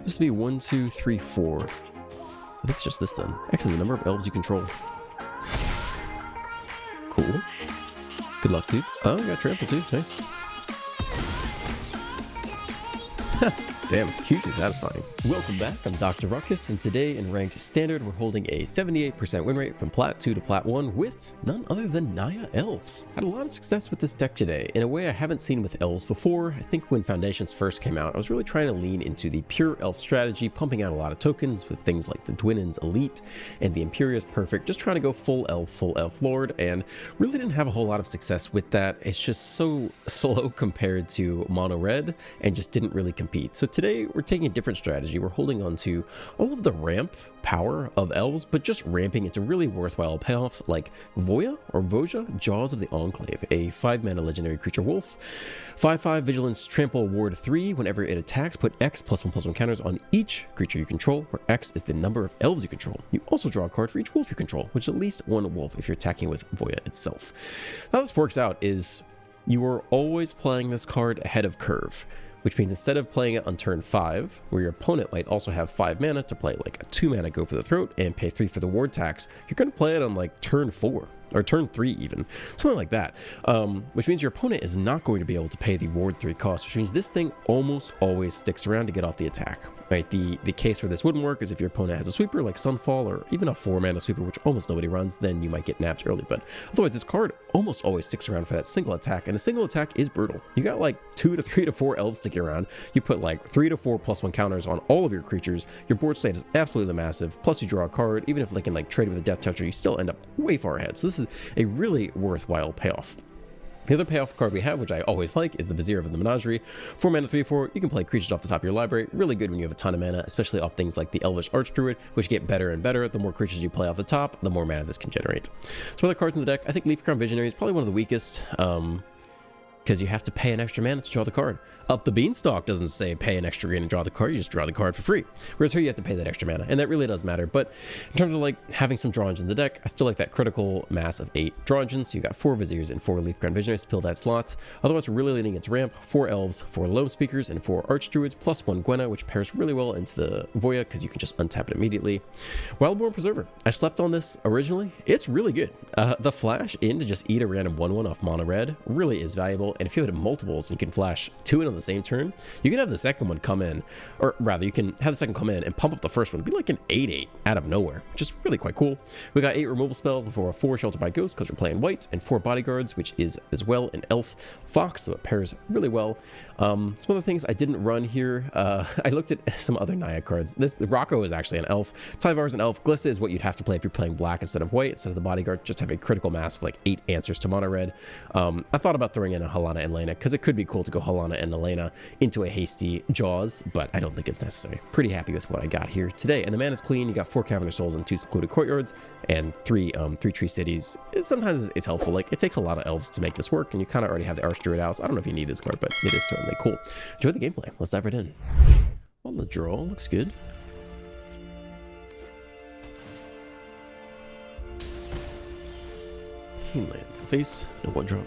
This would be 1, 2, 3, 4. I think it's just this then. X is the number of elves you control. Cool. Good luck, dude. Oh, you got trample too. Nice. Damn, hugely satisfying. Welcome back, I'm Dr. Ruckus, and today in Ranked Standard, we're holding a 78% win rate from Plat 2 to Plat 1 with none other than Naya Elves. Had a lot of success with this deck today, in a way I haven't seen with Elves before. I think when Foundations first came out, I was really trying to lean into the pure Elf strategy, pumping out a lot of tokens with things like the Dwinnen's Elite and the Imperious Perfect, just trying to go full Elf Lord, and really didn't have a whole lot of success with that. It's just so slow compared to Mono Red, and just didn't really compete. So today, we're taking a different strategy. We're holding on to all of the ramp power of elves, but just ramping into really worthwhile payoffs like Voya or Voja, Jaws of the Enclave, a 5-mana legendary creature wolf. 5/5 Vigilance Trample Ward 3. Whenever it attacks, put X +1/+1 counters on each creature you control, where X is the number of elves you control. You also draw a card for each wolf you control, which is at least one wolf if you're attacking with Voya itself. How this works out is you are always playing this card ahead of curve, which means instead of playing it on turn 5, where your opponent might also have 5 mana to play like a 2 mana Go for the Throat and pay 3 for the ward tax, you're going to play it on like turn 4 or turn 3 even, something like that, which means your opponent is not going to be able to pay the ward 3 cost, which means this thing almost always sticks around to get off the attack. Right, the case where this wouldn't work is if your opponent has a sweeper like Sunfall or even a 4-mana sweeper, which almost nobody runs, then you might get napped early. But otherwise, this card almost always sticks around for that single attack, and a single attack is brutal. You got like 2 to 3 to 4 elves sticking around. You put like 3 to 4 +1 counters on all of your creatures. Your board state is absolutely massive. Plus, you draw a card. Even if they can like trade with a Death Toucher, you still end up way far ahead. So this is a really worthwhile payoff. The other payoff card we have, which I always like, is the Vizier of the Menagerie. 4 mana, 3/4. You can play creatures off the top of your library. Really good when you have a ton of mana, especially off things like the Elvish Archdruid, which get better and better. The more creatures you play off the top, the more mana this can generate. So other cards in the deck, I think Leafcrown Visionary is probably one of the weakest, because you have to pay an extra mana to draw the card. Up the Beanstalk doesn't say pay an extra green and draw the card, you just draw the card for free. Whereas here you have to pay that extra mana, and that really does matter. But in terms of like having some draw engines in the deck, I still like that critical mass of 8 draw engines. So you got 4 Viziers and 4 Leafcrown Visionaries to fill that slot. Otherwise, we're really leaning into ramp, 4 Elves, 4 Loam Speakers, and 4 Archdruids, plus 1 Gwenna, which pairs really well into the Voya because you can just untap it immediately. Wildborn Preserver. I slept on this originally. It's really good. The flash in to just eat a random 1/1 off mono red really is valuable, and if you have it in multiples and you can flash 2 in on the same turn, you can have the second one come in, or rather you can have the second come in and pump up the first one. It'd be like an 8/8 out of nowhere, which is really quite cool. We got 8 removal spells and 4 Shelter by Ghost because we're playing white, and 4 Bodyguards, which is as well an Elf Fox, so it pairs really well. Some other things I didn't run here, I looked at some other Naya cards. The Rocco is actually an Elf, Tyvar is an Elf, Glissa is what you'd have to play if you're playing black instead of white. Instead of the Bodyguard, just have a critical mass of like 8 answers to mono red. I thought about throwing in a Halana and Lena because it could be cool to go Halana and Elena into a hasty Jaws, but I don't think it's necessary. Pretty happy with what I got here today. And the mana is clean. You got 4 Cavernous Souls and 2 Secluded Courtyards and 3 Tree Cities. Sometimes it's helpful. Like, it takes a lot of elves to make this work, and you kind of already have the Archdruid House. I don't know if you need this card, but it is certainly cool. Enjoy the gameplay. Let's dive right in. Well, the draw looks good. Heatland to the face. No 1-drop.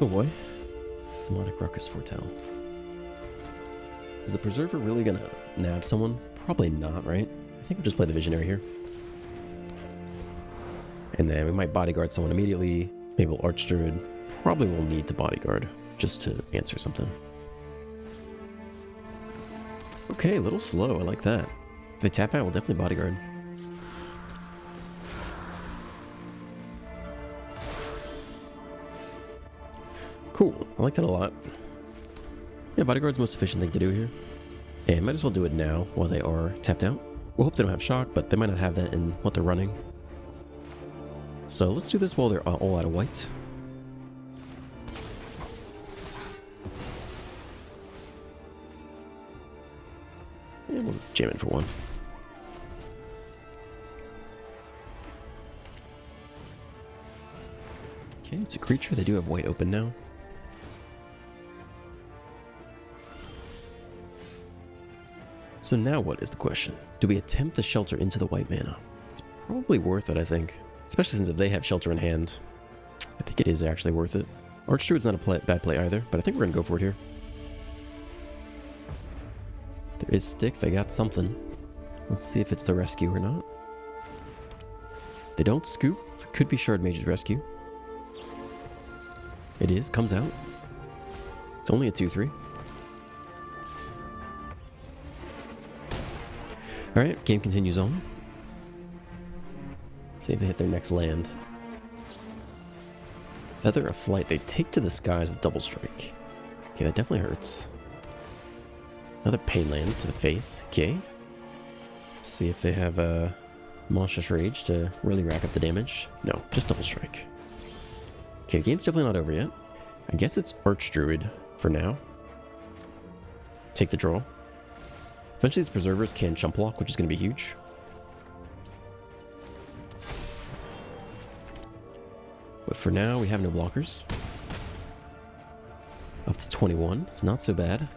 Oh boy. Demonic Ruckus Foretell. Is the Preserver really gonna nab someone? Probably not, right? I think we'll just play the Visionary here. And then we might Bodyguard someone immediately. Maybe we'll Archdruid. Probably will need to Bodyguard just to answer something. Okay, a little slow. I like that. If they tap out, we'll definitely Bodyguard. Cool. I like that a lot. Yeah, Bodyguard's the most efficient thing to do here. And might as well do it now while they are tapped out. We'll hope they don't have shock, but they might not have that in what they're running. So let's do this while they're all out of white. And we'll jam in for 1. Okay, it's a creature. They do have white open now. So now what is the question? Do we attempt to shelter into the white mana? It's probably worth it, I think. Especially since if they have shelter in hand, I think it is actually worth it. Archdruid's not a bad play either, but I think we're going to go for it here. There is stick. They got something. Let's see if it's the rescue or not. They don't scoop, so it could be Shard Mage's rescue. It is. Comes out. It's only a 2-3. Alright, game continues on. See if they hit their next land. Feather of Flight. They take to the skies with Double Strike. Okay, that definitely hurts. Another Pain Land to the face. Okay. Let's see if they have a Monstrous Rage to really rack up the damage. No, just Double Strike. Okay, the game's definitely not over yet. I guess it's Archdruid for now. Take the draw. Eventually these Preservers can chump block, which is going to be huge. But for now, we have no blockers. Up to 21. It's not so bad.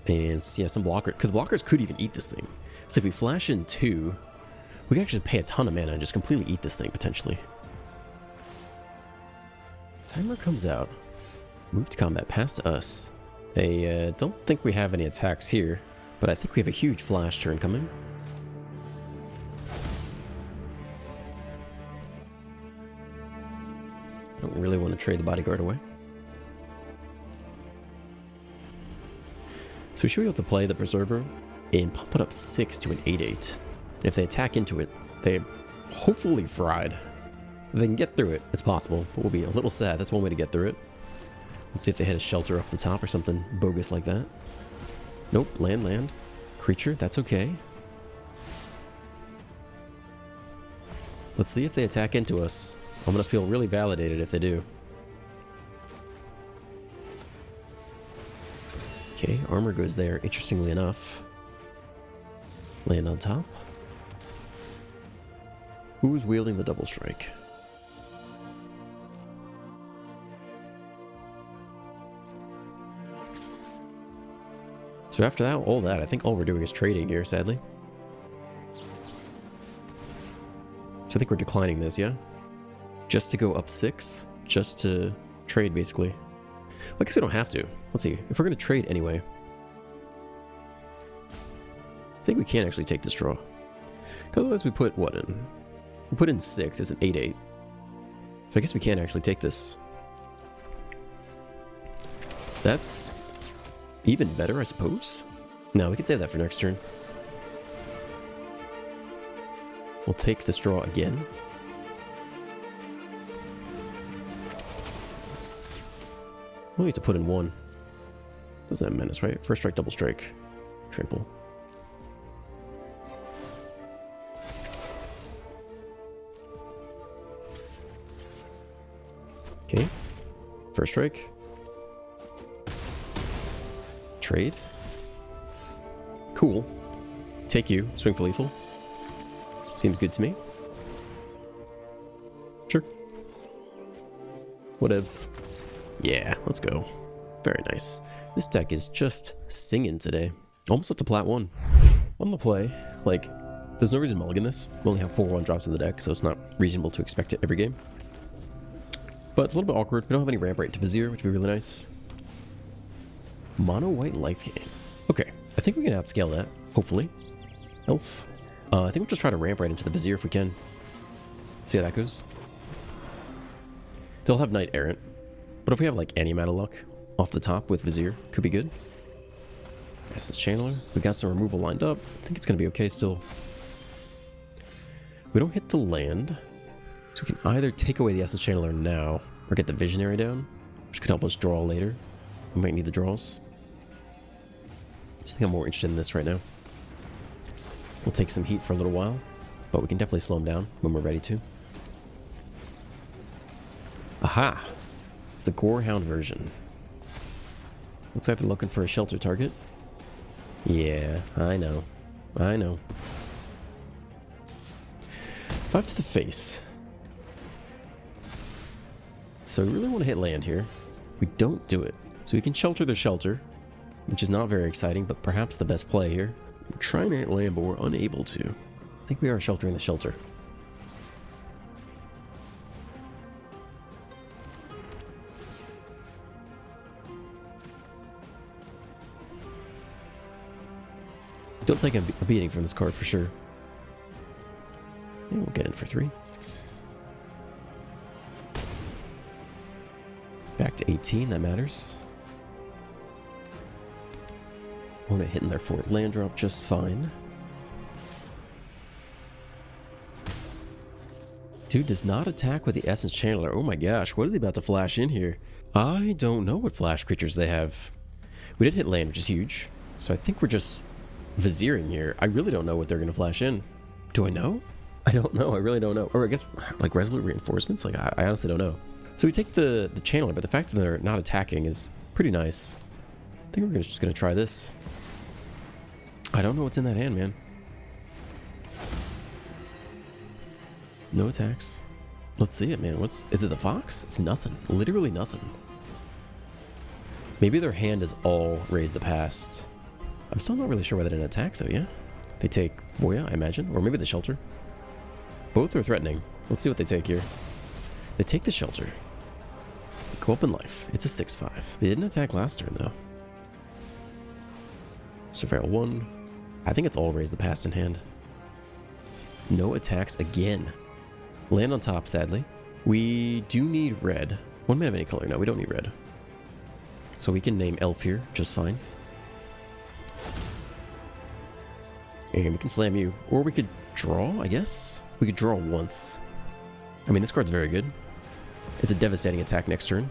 And yeah, some blockers. Because blockers could even eat this thing. So if we flash in 2, we can actually pay a ton of mana and just completely eat this thing, potentially. Timer comes out. Move to combat past us. I don't think we have any attacks here. But I think we have a huge flash turn coming. I don't really want to trade the bodyguard away. So we should be able to play the Preserver and pump it up 6 to an 8-8. And if they attack into it, they're hopefully fried. If they can get through it, it's possible, but we'll be a little sad. That's one way to get through it. Let's see if they hit a shelter off the top or something bogus like that. Nope, land. Creature, that's okay. Let's see if they attack into us. I'm gonna feel really validated if they do. Okay, armor goes there, interestingly enough. Land on top. Who's wielding the Double Strike? So after that, all that, I think all we're doing is trading here, sadly. So I think we're declining this, yeah? Just to go up 6, just to trade, basically. Well, I guess we don't have to. Let's see, if we're going to trade anyway. I think we can actually take this draw. Because otherwise we put what in? We put in 6, it's an 8-8. So I guess we can actually take this. That's even better, I suppose. No, we can save that for next turn. We'll take this draw again. We'll need to put in 1. Doesn't have menace, right? First strike, double strike, trample. Okay. First strike. Trade. Cool. Take you. Swing for lethal. Seems good to me. Sure. Whatevs. Yeah, let's go. Very nice. This deck is just singing today. Almost up to plat 1. On the play, like, there's no reason to mulligan this. We only have 4 1-drops in the deck, so it's not reasonable to expect it every game. But it's a little bit awkward. We don't have any ramp right to Vizier, which would be really nice. Mono white life gain. Okay, I think we can outscale that, hopefully. Elf. I think we'll just try to ramp right into the Vizier if we can. See how that goes. They'll have Knight Errant. But if we have like any amount of luck off the top with Vizier, could be good. Essence Channeler. We got some removal lined up. I think it's going to be okay still. We don't hit the land. So we can either take away the Essence Channeler now or get the Visionary down, which could help us draw later. We might need the draws. I think I'm more interested in this right now. We'll take some heat for a little while, but we can definitely slow him down when we're ready to. Aha! It's the Gorehound version. Looks like they're looking for a shelter target. Yeah, I know. I know. 5 to the face. So we really want to hit land here. We don't do it. So we can shelter the shelter, which is not very exciting, but perhaps the best play here. We're trying to hit land, but we're unable to. I think we are sheltering the shelter. Still taking a beating from this card for sure. Yeah, we'll get in for 3. Back to 18, that matters. Opponent hitting their 4th land drop just fine. Dude does not attack with the Essence Channeler. Oh my gosh, what is he about to flash in here? I don't know what flash creatures they have. We did hit land, which is huge. So I think we're just viziering here. I really don't know what they're going to flash in. Do I know? I don't know. I really don't know. Or I guess, like, Resolute Reinforcements? Like, I honestly don't know. So we take the Channeler, but the fact that they're not attacking is pretty nice. I think we're just going to try this. I don't know what's in that hand, man. No attacks. Let's see it, man. Is it the Fox? It's nothing. Literally nothing. Maybe their hand is all Raise the Past. I'm still not really sure why they didn't attack, though, yeah? They take Voya, I imagine. Or maybe the Shelter. Both are threatening. Let's see what they take here. They take the Shelter. They go up in life. It's a 6/5. They didn't attack last turn, though. Surveil 1. I think it's all Raise the Past in hand. No attacks again. Land on top, sadly. We do need red. One mana of any color. No, we don't need red. So we can name Elf here just fine. And we can slam you. Or we could draw, I guess? We could draw once. I mean, this card's very good. It's a devastating attack next turn.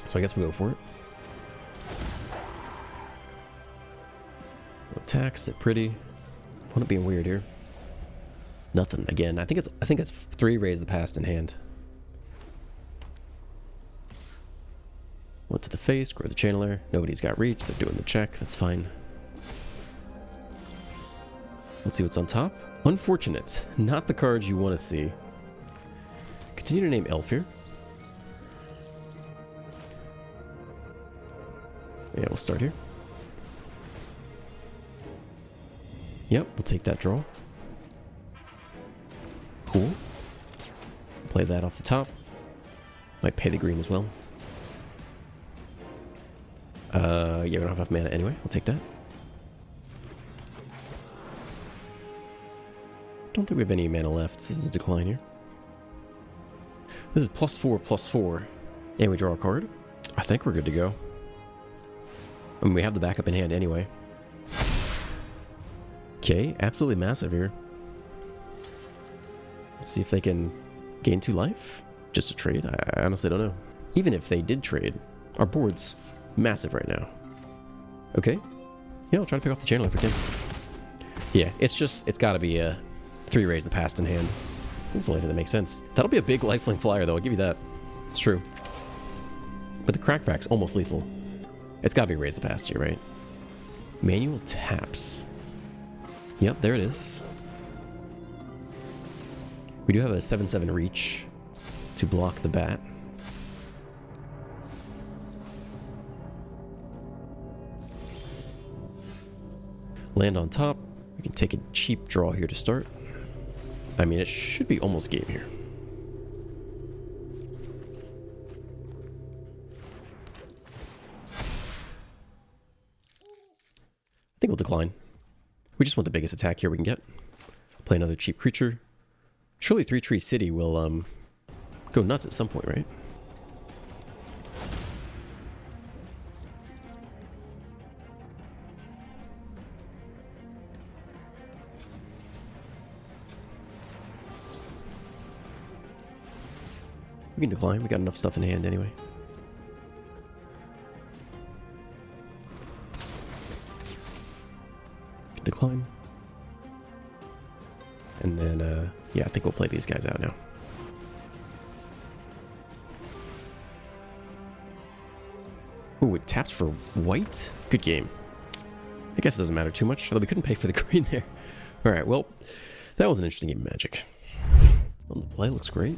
So I guess we go for it. No attacks, they're pretty. Opponent being weird here. Nothing again. I think it's 3 Raise the Past in hand. Went to the face, grow the Channeler. Nobody's got reach. They're doing the check. That's fine. Let's see what's on top. Unfortunate. Not the cards you want to see. Continue to name Elf here. Yeah, we'll start here. Yep, we'll take that draw. Cool. Play that off the top. Might pay the green as well. Yeah, we don't have enough mana anyway. We'll take that. Don't think we have any mana left. This is a decline here. This is +4/+4. And we draw a card. I think we're good to go. I mean, we have the backup in hand anyway. Okay, absolutely massive here. Let's see if they can gain 2 life. Just a trade? I honestly don't know. Even if they did trade, our board's massive right now. Okay. Yeah, I'll try to pick off the Channeler if we can. Yeah, it's gotta be a 3 Raise the Past in hand. That's the only thing that makes sense. That'll be a big lifelink flyer, though. I'll give you that. It's true. But the crackback's almost lethal. It's gotta be Raise the Past here, right? Manual taps. Yep, there it is. We do have a 7/7 reach to block the bat. Land on top. We can take a cheap draw here to start. I mean, it should be almost game here. I think we'll decline. We just want the biggest attack here we can get. Play another cheap creature. Surely 3-Tree City will go nuts at some point, right? We can decline. We got enough stuff in hand anyway. Decline. And then, yeah, I think we'll play these guys out now. Ooh, it tapped for white? Good game. I guess it doesn't matter too much, although we couldn't pay for the green there. Alright, well, that was an interesting game of Magic. On the play, looks great.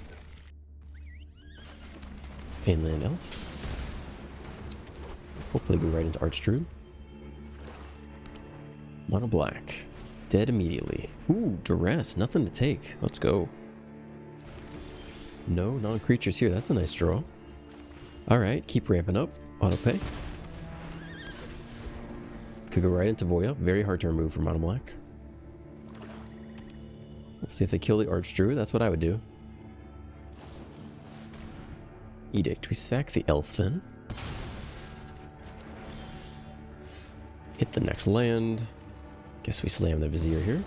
Painland Elf. Hopefully go right into Archdruid. Mono black. Dead immediately. Ooh, Duress. Nothing to take. Let's go. No non-creatures here. That's a nice draw. Alright, keep ramping up. Auto pay. Could go right into Voya. Very hard to remove from Mono Black. Let's see if they kill the Archdruid. That's what I would do. Edict. We sack the Elf then. Hit the next land. Guess we slam the Vizier here.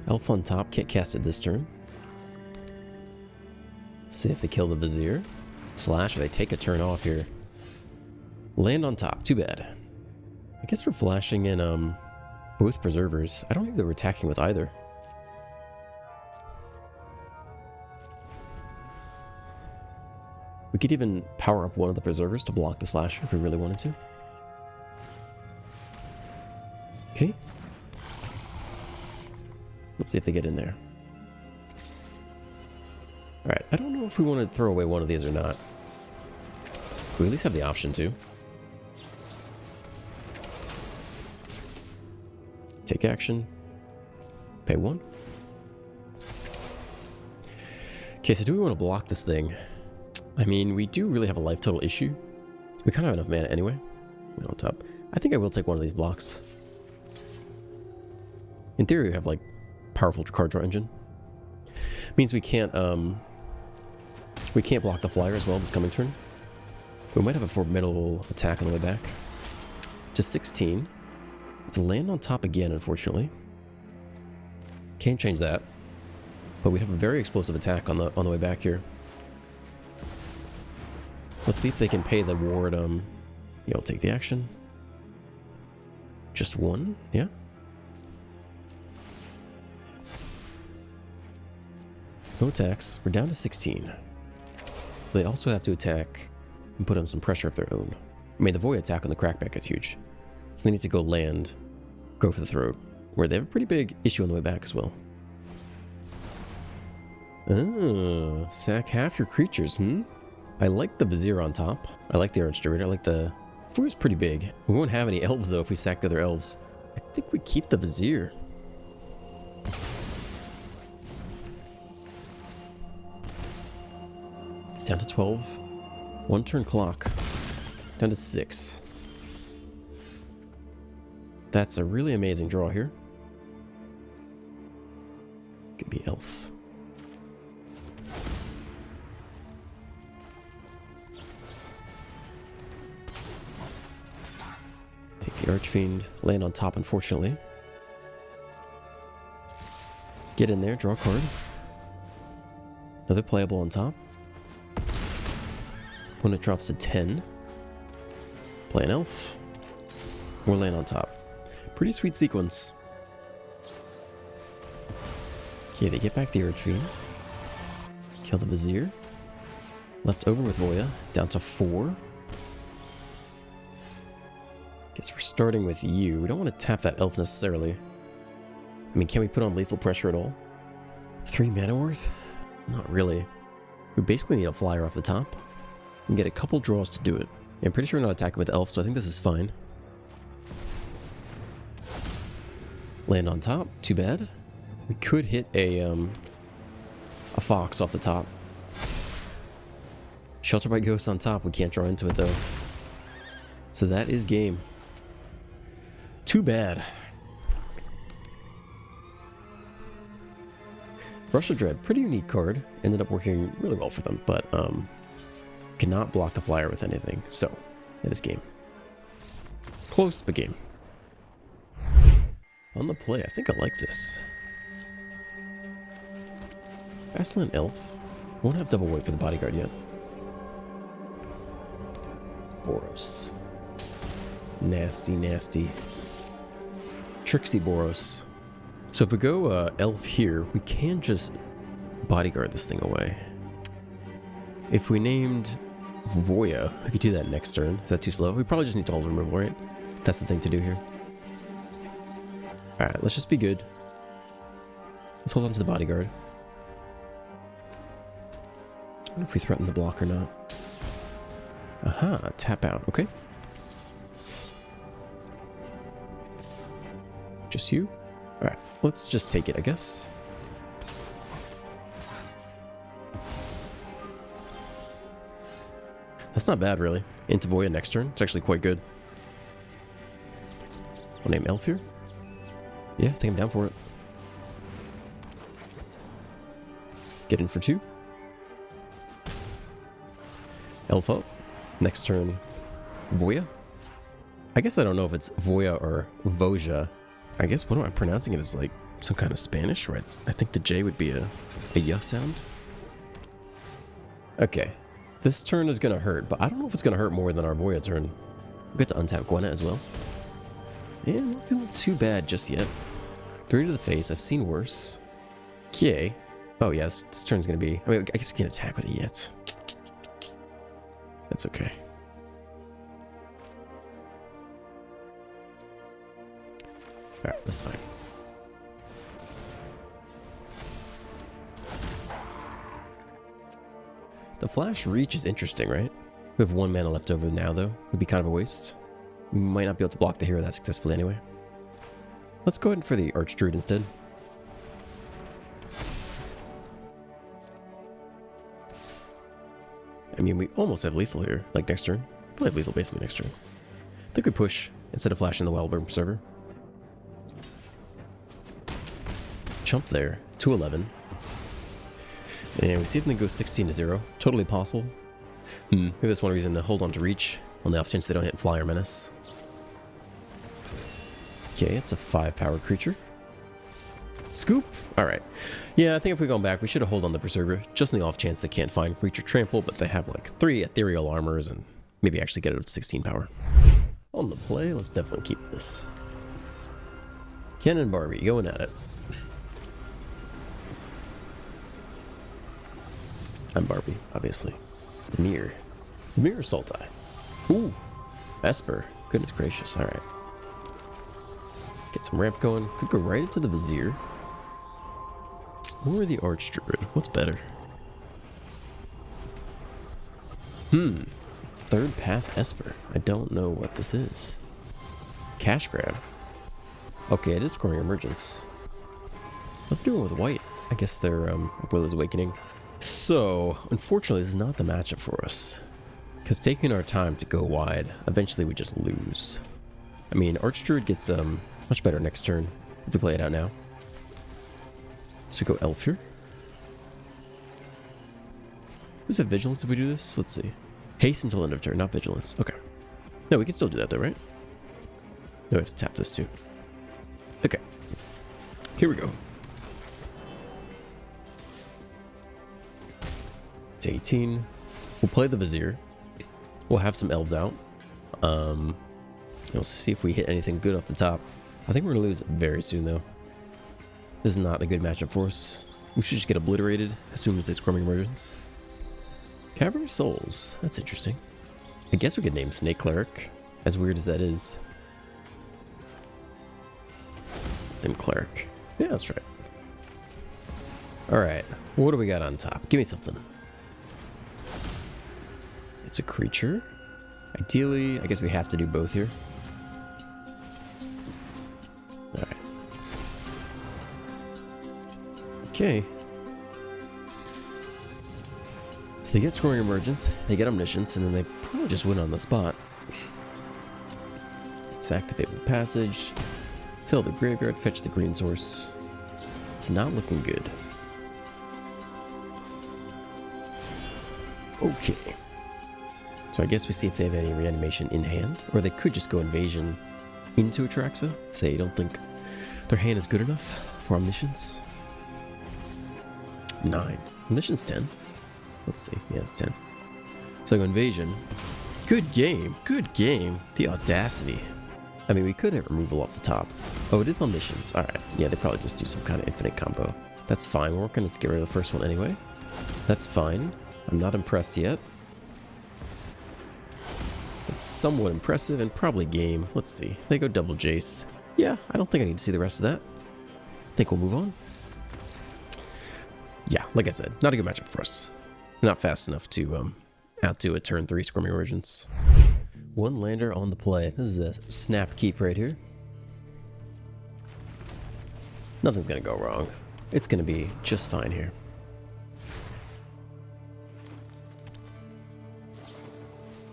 Elf on top. Can't cast it this turn. Let's see if they kill the Vizier. Slash, or they take a turn off here. Land on top. Too bad. I guess we're flashing in both Preservers. I don't think they were attacking with either. We could even power up one of the Preservers to block the Slasher if we really wanted to. Okay. Let's see if they get in there. Alright, I don't know if we want to throw away one of these or not. We at least have the option to. Take action. Pay 1. Okay, so do we want to block this thing? I mean, we do really have a life total issue. We kind of have enough mana anyway. We're on top. I think I will take one of these blocks. In theory, we have like powerful card draw engine. Means we can't block the flyer as well this coming turn. We might have a formidable attack on the way back. To 16. It's a land on top again, unfortunately. Can't change that. But we have a very explosive attack on the way back here. Let's see if they can pay the ward. Yeah, I'll take the action. Just 1, yeah. No attacks. We're down to 16. They also have to attack and put on some pressure of their own. I mean, the void attack on the crackback is huge. So they need to go land, go for the throat, where they have a pretty big issue on the way back as well. Oh, sack half your creatures, I like the Vizier on top. I like the Archdruid. I like the... Void's pretty big. We won't have any elves, though, if we sack the other elves. I think we keep the Vizier. Down to 12. 1 turn clock. Down to 6. That's a really amazing draw here. Could be elf. Take the Archfiend. Land on top, unfortunately. Get in there, draw a card. Another playable on top. When it drops to 10. Play an elf. More land on top. Pretty sweet sequence. Okay, they get back the Archfiend. Kill the Vizier. Left over with Voya. Down to 4. Guess we're starting with you. We don't want to tap that elf necessarily. I mean, can we put on lethal pressure at all? 3 mana worth? Not really. We basically need a flyer off the top. We can get a couple draws to do it. Yeah, I'm pretty sure we're not attacking with elf, so I think this is fine. Land on top. Too bad. We could hit a fox off the top. Shelter by Ghost on top. We can't draw into it, though. So that is game. Too bad. Rush of Dread, pretty unique card. Ended up working really well for them, but cannot block the flyer with anything. So, that is game. Close, but game. On the play, I think I like this. Fastland Elf. Won't have double weight for the bodyguard yet. Boros. Nasty, nasty. Trixie Boros. So if we go elf here, we can just bodyguard this thing away. If we named Voya, I could do that next turn. Is that too slow? We probably just need to hold removal, right? That's the thing to do here. Alright, let's just be good. Let's hold on to the bodyguard. I don't know if we threaten the block or not. Aha, tap out. Okay. Just you? Alright, let's just take it, I guess. That's not bad, really. Into Voya next turn. It's actually quite good. I'll name Elf here. Yeah, I think I'm down for it. Get in for 2. Elf up. Next turn, Voya. I guess I don't know if it's Voya or Voja. I guess what am I pronouncing it as, like some kind of Spanish, right? I think the J would be a Y sound. Okay. This turn is going to hurt, but I don't know if it's going to hurt more than our Voya turn. We'll get to untap Gwenna as well. Yeah, I'm not feeling too bad just yet. 3 to the face. I've seen worse. Okay. Oh, yeah, this turn's going to be... I mean, I guess we can't attack with it yet. That's okay. Alright, this is fine. The flash reach is interesting, right? We have 1 mana left over now, though. Would be kind of a waste. We might not be able to block the hero that successfully anyway. Let's go ahead for the Archdruid instead. I mean, we almost have lethal here, like next turn. We'll have lethal basically next turn. I think we push instead of flashing the Wildberg Server. Jump there, 211. And we see if they go 16-0. Totally possible. Maybe that's one reason to hold on to reach on the off chance they don't hit Fly or Menace. Okay, it's a 5-power creature. Scoop? Alright. Yeah, I think if we go back, we should have hold on the Berserker, just in the off chance they can't find Creature Trample, but they have like 3 Ethereal Armors and maybe actually get it at 16 power. On the play, let's definitely keep this. Ken and Barbie going at it. I'm Barbie, obviously. Demir. Demir or Sultai? Ooh. Esper. Goodness gracious. Alright. Get some ramp going. Could go right into the Vizier. Or the Archdruid. What's better? Third Path Esper. I don't know what this is. Cash grab. Okay, it is scoring Emergence. What's doing with white? I guess they're Willow's Awakening. So, unfortunately, this is not the matchup for us. Because taking our time to go wide, eventually we just lose. I mean, Archdruid gets much better next turn if we play it out now. So we go Elf here. Is it Vigilance if we do this? Let's see. Haste until end of turn, not Vigilance. Okay. No, we can still do that though, right? No, we have to tap this too. Okay. Here we go. It's 18. We'll play the Vizier. We'll have some elves out. Let's see if we hit anything good off the top. I think we're going to lose very soon, though. This is not a good matchup for us. We should just get obliterated as soon as they Squirming Emergence. Cavern of Souls. That's interesting. I guess we could name Snake Cleric, as weird as that is. Sim Cleric. Yeah, that's right. Alright, what do we got on top? Give me something. It's a creature. Ideally, I guess we have to do both here. Alright. Okay. So they get Scoring Emergence, they get Omniscience, and then they probably just win on the spot. Let's activate with Passage. Fill the graveyard, fetch the green source. It's not looking good. Okay. So I guess we see if they have any reanimation in hand, or they could just go Invasion into Atraxa if they don't think their hand is good enough for Omniscience. 9. Omniscience 10. Let's see. Yeah, it's 10. So I go Invasion. Good game. Good game. The audacity. I mean, we could have removal off the top. Oh, it is Omniscience. Alright. Yeah, they probably just do some kind of infinite combo. That's fine. We're going to get rid of the first one anyway. That's fine. I'm not impressed yet. That's somewhat impressive and probably game. Let's see. They go double Jace. Yeah, I don't think I need to see the rest of that. I think we'll move on. Yeah, like I said, not a good matchup for us. Not fast enough to outdo a turn 3 Squirming Emergence. One lander on the play. This is a snap keep right here. Nothing's gonna go wrong. It's gonna be just fine here.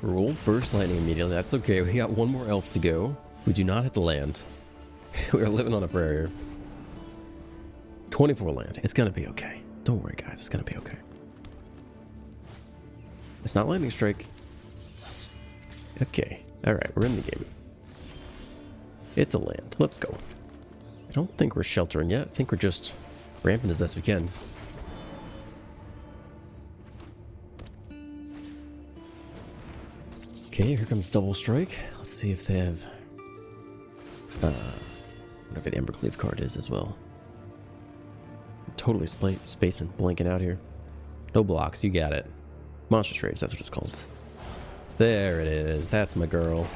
Roll Burst Lightning immediately. That's okay. We got one more elf to go. We do not hit the land. We are living on a prayer here. 24 land. It's gonna be okay. Don't worry, guys. It's gonna be okay. It's not lightning strike. Okay. Alright, we're in the game. It's a land. Let's go. I don't think we're sheltering yet. I think we're just ramping as best we can. Okay, here comes double strike. Let's see if they have whatever the Embercleave card is as well. I'm totally spacing, blanking out here. No blocks, you got it. Monstrous Rage, that's what it's called. There it is. That's my girl.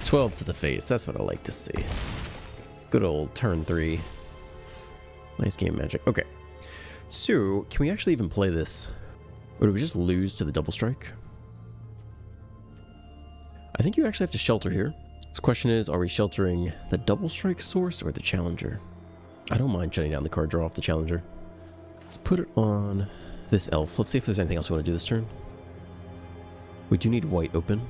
12 to the face. That's what I like to see. Good old turn 3. Nice game magic. Okay. So, can we actually even play this? Or do we just lose to the double strike? I think you actually have to shelter here. So the question is, are we sheltering the double strike source or the challenger? I don't mind shutting down the card draw off the challenger. Let's put it on this elf. Let's see if there's anything else we want to do this turn. We do need white open.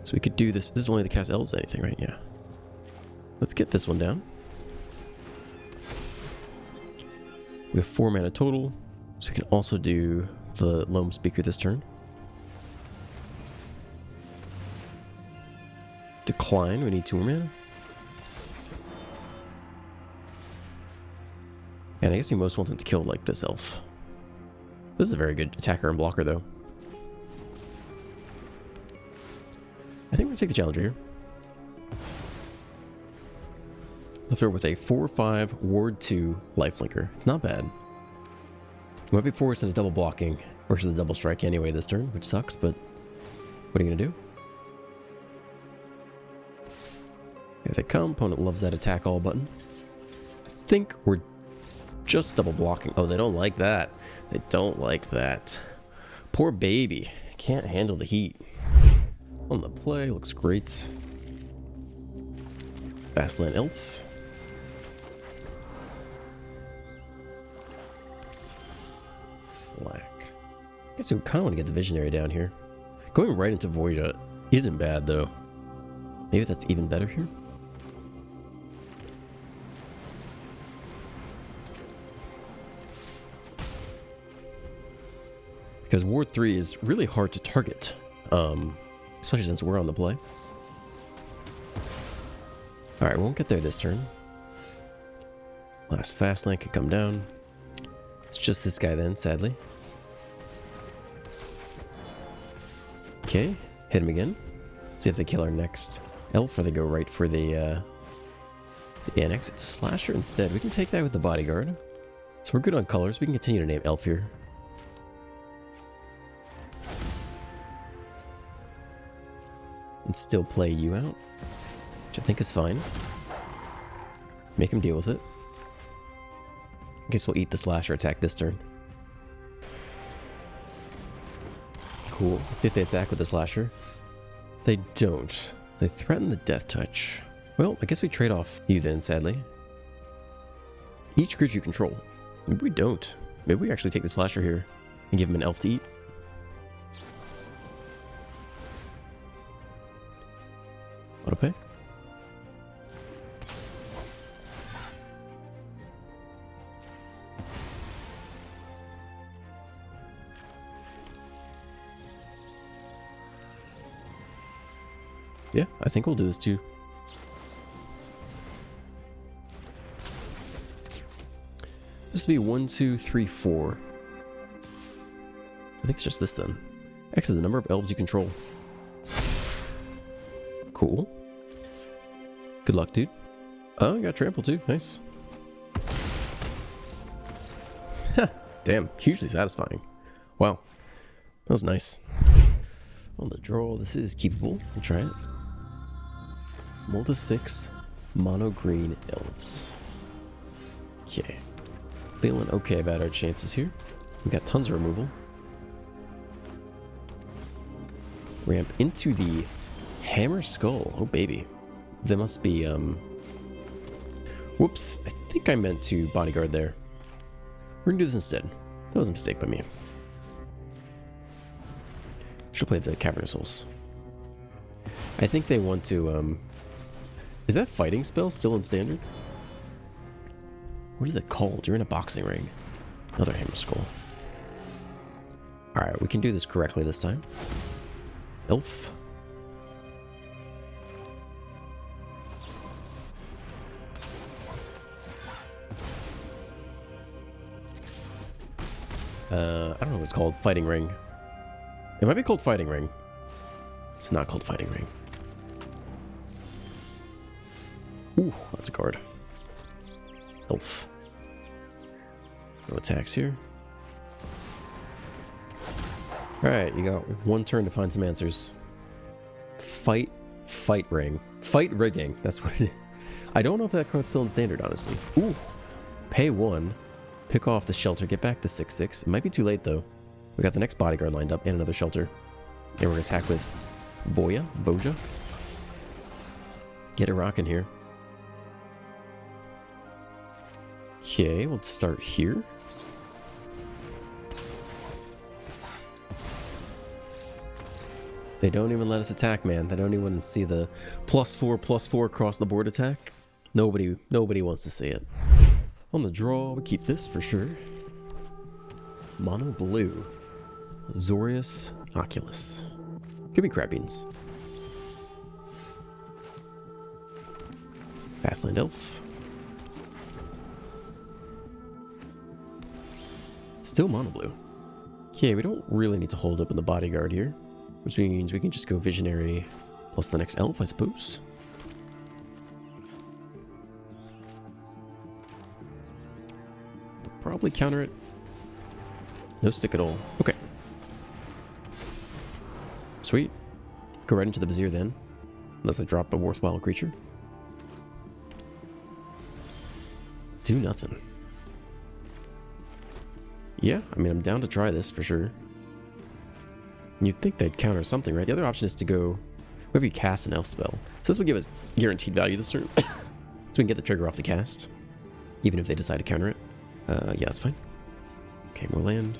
So we could do this. This is only the cast elves anything, right? Yeah. Let's get this one down. We have 4 mana total. So we can also do the Loam Speaker this turn. Decline. We need 2 more mana. And I guess you most want them to kill like this elf. This is a very good attacker and blocker though. I think we're gonna take the challenger here. Left her with a 4/5 Ward 2 lifelinker. It's not bad. We might be forced into double blocking versus the double strike anyway this turn, which sucks, but what are you gonna do? If they come, opponent loves that attack all button. I think we're just double blocking. Oh, they don't like that. They don't like that. Poor baby. Can't handle the heat. On the play, looks great. Fastland Elf. Black. I guess we kind of want to get the Visionary down here. Going right into Voyja isn't bad though. Maybe that's even better here. Because Ward 3 is really hard to target, especially since we're on the play. Alright, we won't get there this turn. Last Fastland can come down. It's just this guy then, sadly. Okay, hit him again. See if they kill our next elf or they go right for the annex. It's Slasher instead. We can take that with the Bodyguard. So we're good on colors. We can continue to name elf here. And still play you out, which I think is fine. Make him deal with it. I guess we'll eat the Slasher attack this turn. Cool. Let's see if they attack with the Slasher. They don't. They threaten the Death Touch. Well, I guess we trade off you then, sadly. Each creature you control. Maybe we don't. Maybe we actually take the Slasher here and give him an elf to eat. Autopay. Yeah, I think we'll do this too. This will be 1, 2, 3, 4. I think it's just this then. Excellent, the number of elves you control. Cool. Good luck, dude. Oh, you got trample too. Nice. Damn, hugely satisfying. Wow. That was nice. On the draw, this is keepable. We'll try it. Molda 6 mono green elves. Okay. Feeling okay about our chances here. We got tons of removal. Ramp into the Hammer Skull. Oh, baby. They must be, whoops. I think I meant to Bodyguard there. We're gonna do this instead. That was a mistake by me. Should play the Cavernous Souls. I think they want to, is that fighting spell still in standard? What is it called? You're in a boxing ring. Another hammer skull. Alright, we can do this correctly this time. Elf. I don't know what it's called. Fighting ring. It might be called fighting ring. It's not called fighting ring. Ooh, that's a card. Elf. No attacks here. Alright, you got one turn to find some answers. Fight ring. Fight rigging. That's what it is. I don't know if that card's still in standard, honestly. Ooh. Pay 1. Pick off the shelter. Get back to 6/6. It might be too late, though. We got the next bodyguard lined up and another shelter. And we're going to attack with Boja. Get a rock in here. Okay, we'll start here. They don't even let us attack, man. They don't even want to see the +4/+4 across the board attack. Nobody wants to see it. On the draw, we keep this for sure. Mono blue. Zorius Oculus. Could be crab beans. Fastland Elf. Still mono blue. Okay, we don't really need to hold up in the bodyguard here, which means we can just go visionary plus the next elf, I suppose. Probably counter it. No stick at all. Okay. Sweet. Go right into the Vizier then. Unless they drop a worthwhile creature. Do nothing. Yeah, I mean, I'm down to try this for sure. You'd think they'd counter something, right? The other option is to go... Whenever you cast an elf spell. So this would give us guaranteed value this turn. So we can get the trigger off the cast. Even if they decide to counter it. Yeah, that's fine. Okay, more land.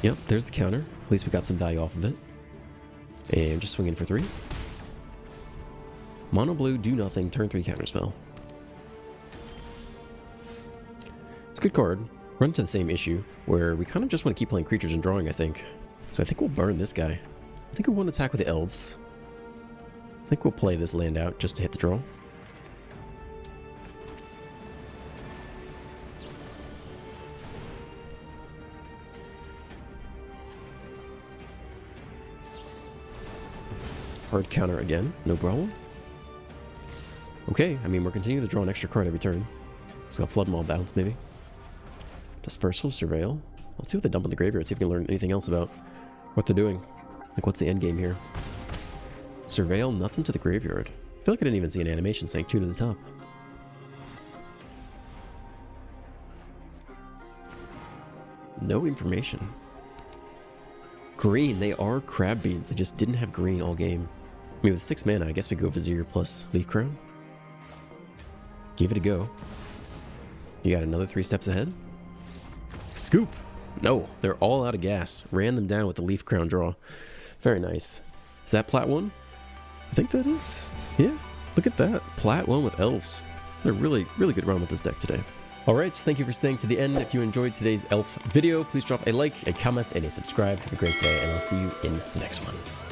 Yep, there's the counter. At least we got some value off of it. And just swinging for 3. Mono blue, do nothing, turn 3 counter spell. It's a good card. Run into the same issue, where we kind of just want to keep playing creatures and drawing, I think. So I think we'll burn this guy. I think we want to attack with the elves. I think we'll play this land out just to hit the draw. Hard counter again, no problem. Okay, I mean, we're continuing to draw an extra card every turn. It's got Flood Maul bounce, maybe. Dispersal, Surveil. Let's see what they dump in the graveyard, see if we can learn anything else about what they're doing. Like, what's the end game here? Surveil, nothing to the graveyard. I feel like I didn't even see an animation saying 2 to the top. No information. Green, they are crab beans. They just didn't have green all game. I mean, with 6 mana, I guess we go Vizier plus Leaf Crown. Give it a go. You got another 3 steps ahead. Scoop! No, they're all out of gas. Ran them down with the Leaf Crown draw. Very nice. Is that Plat 1? I think that is. Yeah, look at that. Plat 1 with elves. They're really good run with this deck today. Alright, thank you for staying to the end. If you enjoyed today's elf video, please drop a like, a comment, and a subscribe. Have a great day, and I'll see you in the next one.